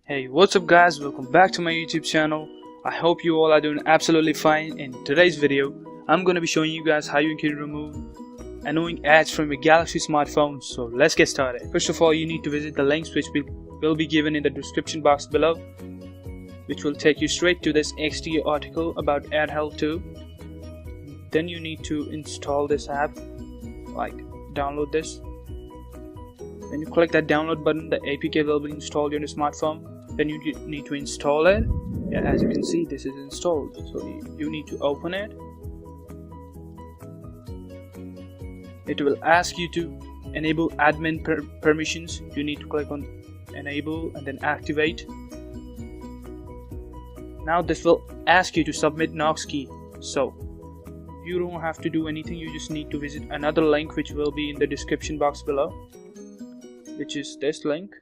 Hey, what's up guys, welcome back to my YouTube channel. I hope you all are doing absolutely fine. In today's video, I'm going to be showing you guys how you can remove annoying ads from your Galaxy smartphone. So let's get started. First of all, you need to visit the links which will be given in the description box below, which will take you straight to this XD article about ad help 2. Then you need to install this app, like download this. When you click that download button, the APK will be installed on your smartphone. Then you need to install it. Yeah, as you can see, this is installed. So you need to open it. It will ask you to enable admin permissions. You need to click on enable and then activate. Now this will ask you to submit Knox key. So you don't have to do anything. You just need to visit another link which will be in the description box below, which is this link,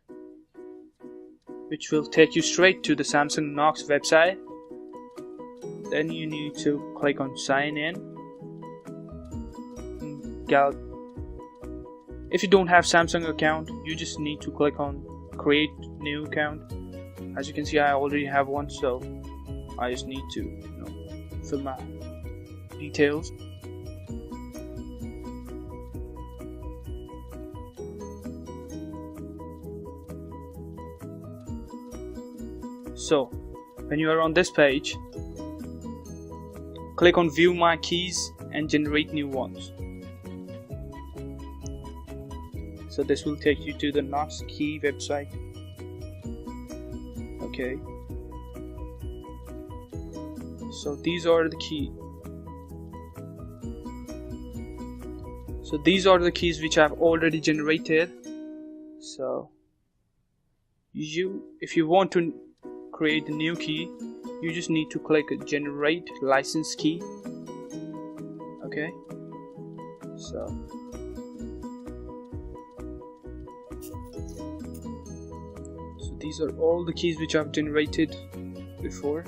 which will take you straight to the Samsung Knox website. Then you need to click on sign in. If you don't have Samsung account, you just need to click on create new account. As you can see, I already have one, so I just need to fill my details. So when you are on this page, click on view my keys and generate new ones. So this will take you to the Knox key website. Okay, so these are the keys. So these are the keys which I've already generated. So if you want to create a new key, you just need to click generate license key. Okay, so these are all the keys which I've generated before.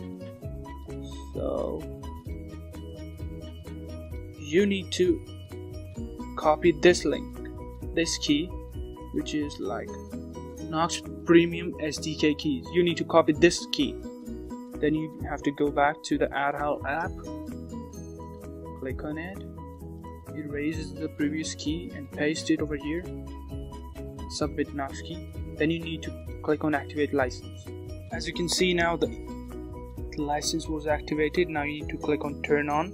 So you need to copy this link, this key, which is like Knox Premium SDK keys. You need to copy this key. Then you have to go back to the ad help app, click on it, erase the previous key and paste it over here, submit Knox key. Then you need to click on activate license. As you can see now, the license was activated. Now you need to click on turn on.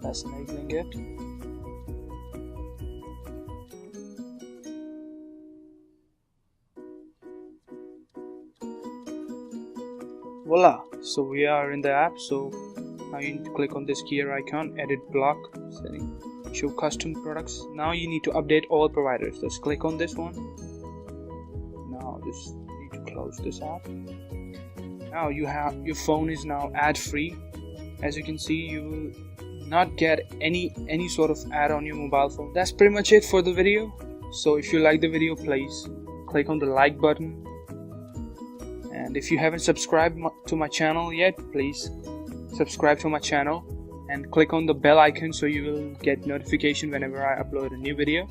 That's enabling it. Voila, so we are in the app. So now you need to click on this gear icon, edit block setting, show custom products. Now you need to update all providers. Let's click on this one. Now just need to close this app. Now your phone is now ad free. As you can see, you will not get any sort of ad on your mobile phone. That's pretty much it for the video. So if you like the video, please click on the like button. And if you haven't subscribed to my channel yet, please subscribe to my channel and click on the bell icon so you will get notification whenever I upload a new video.